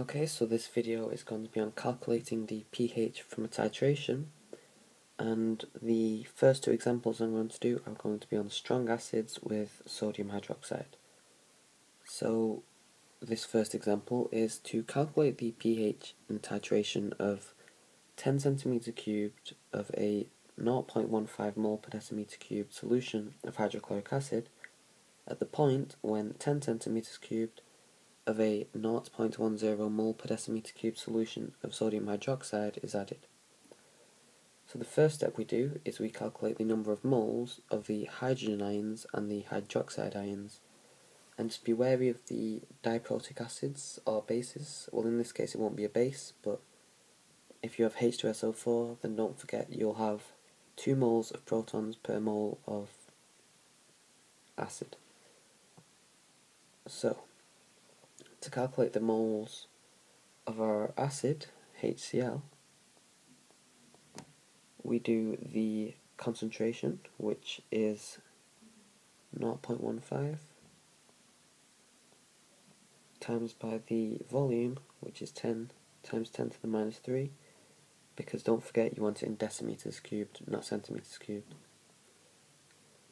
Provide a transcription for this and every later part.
Okay, so this video is going to be on calculating the pH from a titration, and the first two examples I'm going to do are going to be on strong acids with sodium hydroxide. So this first example is to calculate the pH in titration of 10 centimeter cubed of a 0.15 mole per decimeter cubed solution of hydrochloric acid at the point when 10 centimeters cubed of a 0.10 mole per decimeter cubed solution of sodium hydroxide is added. So the first step we do is we calculate the number of moles of the hydrogen ions and the hydroxide ions. And just be wary of the diprotic acids or bases. Well, in this case it won't be a base, but if you have H2SO4, then don't forget you'll have 2 moles of protons per mole of acid. So, to calculate the moles of our acid, HCl, we do the concentration, which is 0.15, times by the volume, which is 10 times 10 to the minus 3, because don't forget you want it in decimeters cubed, not centimeters cubed.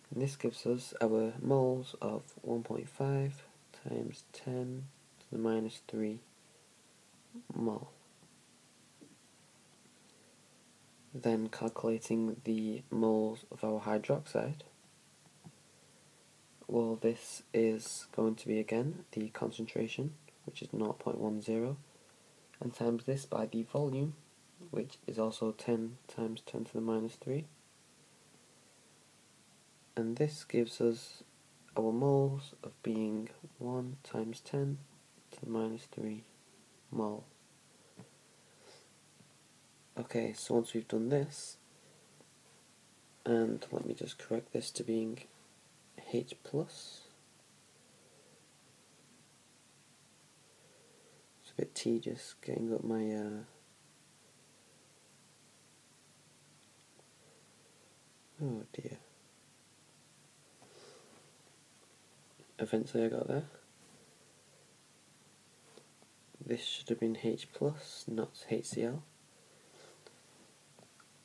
And this gives us our moles of 1.5 times 10 to the minus 3 mole. Then calculating the moles of our hydroxide, well, this is going to be again the concentration, which is 0.10, and times this by the volume, which is also 10 times 10 to the minus 3. And this gives us our moles of being 1 times 10 to the minus 3 mole. Okay, so once we've done this, and let me just correct this to being H+. It's a bit tedious getting up my oh dear. Eventually I got there. This should have been H+, not HCl.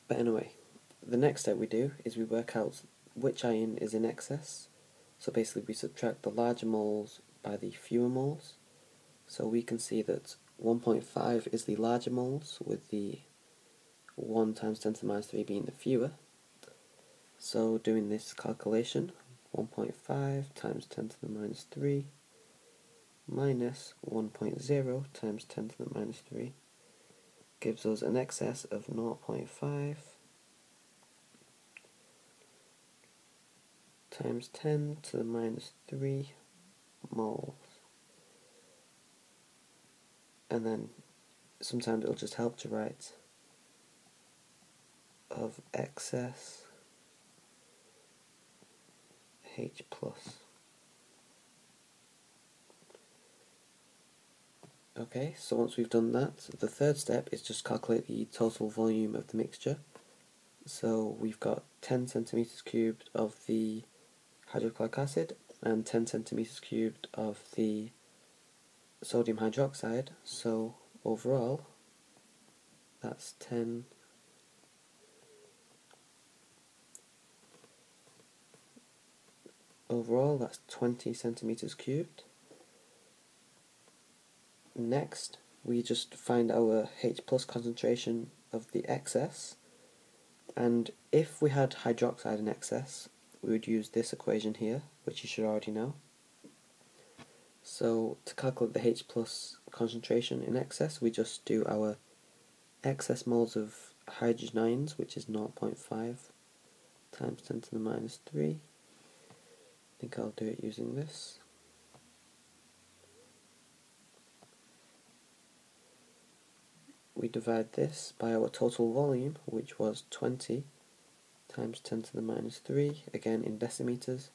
But anyway, the next step we do is we work out which ion is in excess. So basically we subtract the larger moles by the fewer moles. So we can see that 1.5 is the larger moles, with the 1 times 10 to the minus 3 being the fewer. So doing this calculation, 1.5 times 10 to the minus 3 minus 1.0 times 10 to the minus 3 gives us an excess of 0.5 times 10 to the minus 3 moles. And then sometimes it'll just help to write of excess H+. Okay, so once we've done that, the third step is just calculate the total volume of the mixture. So we've got 10 centimeters cubed of the hydrochloric acid and 10 centimeters cubed of the sodium hydroxide. So overall, that's 10 overall, that's 20 centimeters cubed. Next, we just find our H+ concentration of the excess, and if we had hydroxide in excess, we would use this equation here, which you should already know. So to calculate the H+ concentration in excess, we just do our excess moles of hydrogen ions, which is 0.5 times 10 to the minus 3. I think I'll do it using this. We divide this by our total volume, which was 20 times 10 to the minus 3, again in decimeters,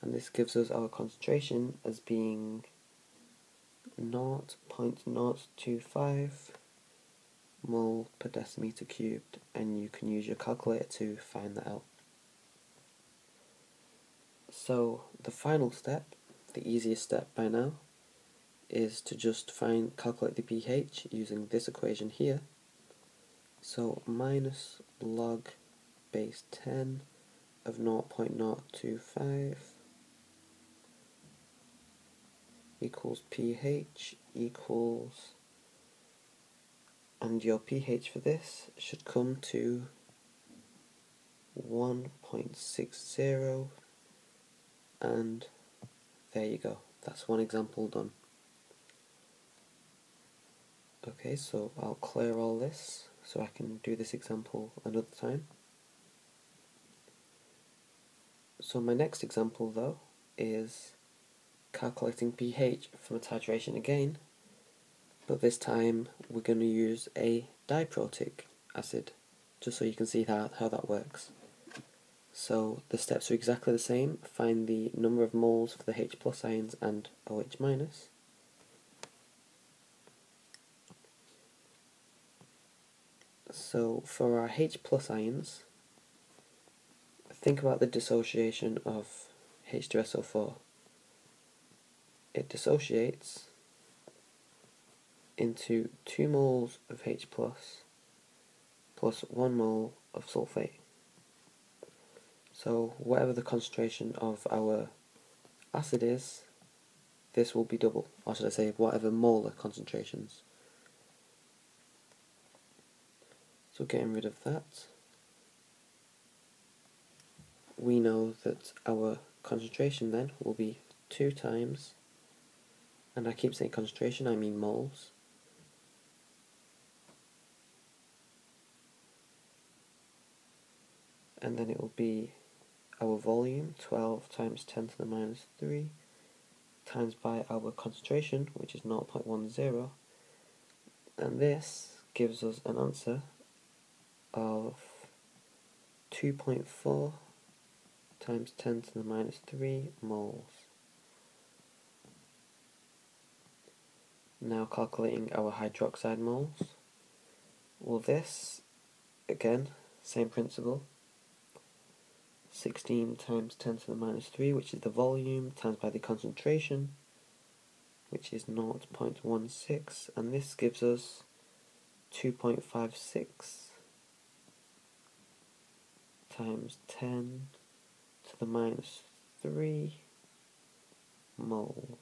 and this gives us our concentration as being 0.025 mole per decimeter cubed, and you can use your calculator to find that out. So the final step, the easiest step by now, is to just calculate the pH using this equation here. So minus log base 10 of 0.025 equals pH equals, and your pH for this should come to 1.60, and there you go. That's one example done. Okay, so I'll clear all this so I can do this example another time. So my next example though is calculating pH from a titration again, but this time we're going to use a diprotic acid, just so you can see how that works. So the steps are exactly the same. Find the number of moles for the H plus ions and OH minus. So for our H plus ions, think about the dissociation of H2SO4. It dissociates into 2 moles of H plus 1 mole of sulfate. So whatever the concentration of our acid is, this will be double, or should I say whatever molar concentrations. So getting rid of that, we know that our concentration then will be 2 times, and I keep saying concentration, I mean moles, and then it will be our volume, 12 times 10 to the minus 3, times by our concentration, which is 0.10, and this gives us an answer of 2.4 times 10 to the minus 3 moles. Now calculating our hydroxide moles. Well, this, again, same principle. 16 times 10 to the minus 3, which is the volume, times by the concentration, which is 0.16, and this gives us 2.56 times 10 to the minus 3 moles.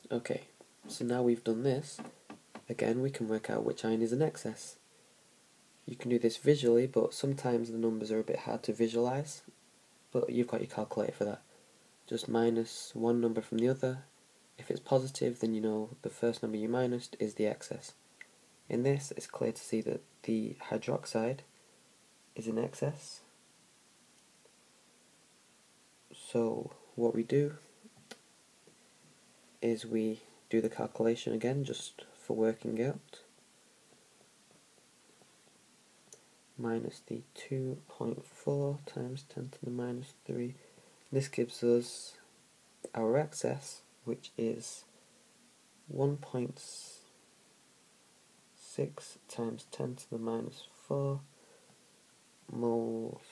Okay, so now we've done this, again we can work out which ion is in excess. You can do this visually, but sometimes the numbers are a bit hard to visualize, but you've got your calculator for that. Just minus one number from the other. If it's positive, then you know the first number you minused is the excess. In this, it's clear to see that the hydroxide is in excess. So what we do is we do the calculation again, just for working out. Minus the 2.4 times 10 to the minus 3. This gives us our excess, which is 1.6 times 10 to the minus 4 moles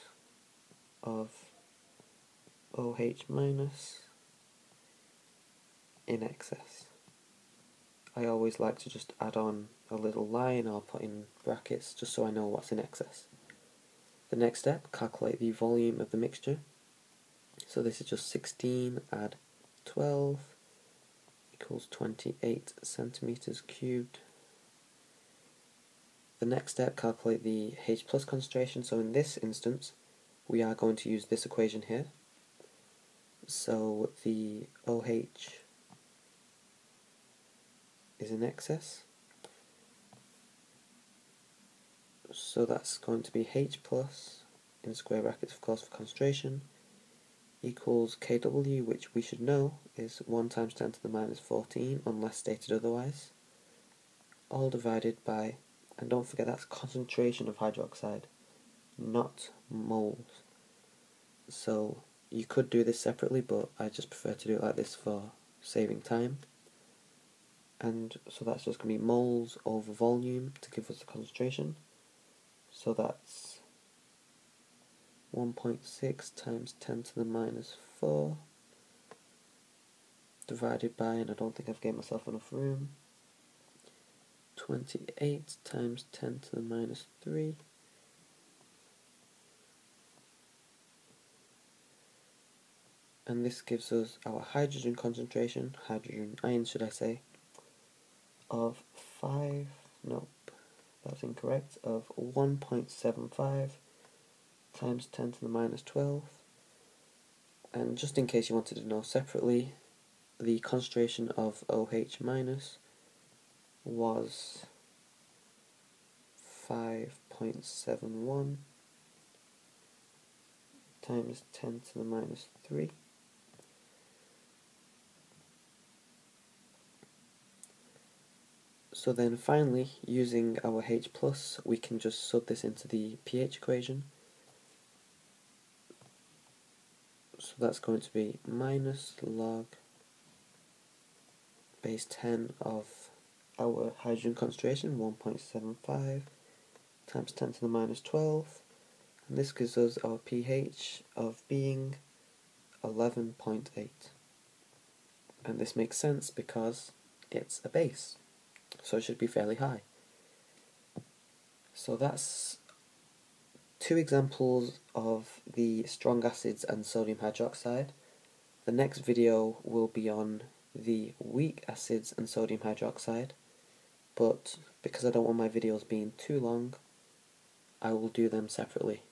of OH minus in excess. I always like to just add on a little line I'll put in brackets just so I know what's in excess. The next step, calculate the volume of the mixture. So this is just 16 add 12 equals 28 centimeters cubed. The next step, calculate the H plus concentration. So in this instance, we are going to use this equation here. So the OH is in excess. So that's going to be H plus, in square brackets of course for concentration, equals Kw, which we should know is 1 times 10 to the minus 14, unless stated otherwise, all divided by, and don't forget that's concentration of hydroxide, not moles. So you could do this separately, but I just prefer to do it like this for saving time. And so that's just going to be moles over volume to give us the concentration. So that's 1.6 times 10 to the minus 4 divided by, and I don't think I've given myself enough room, 28 times 10 to the minus 3. And this gives us our hydrogen concentration, hydrogen ion should I say, of 5, nope, that's incorrect, of 1.75 times 10 to the minus 12. And just in case you wanted to know separately, the concentration of OH minus was 5.71 times 10 to the minus 3. So then finally, using our H+, we can just sub this into the pH equation. So that's going to be minus log base 10 of our hydrogen concentration, 1.75, times 10 to the minus 12. And this gives us our pH of being 11.8. And this makes sense because it's a base, so it should be fairly high. So that's 2 examples of the strong acids and sodium hydroxide. The next video will be on the weak acids and sodium hydroxide, but because I don't want my videos being too long, I will do them separately.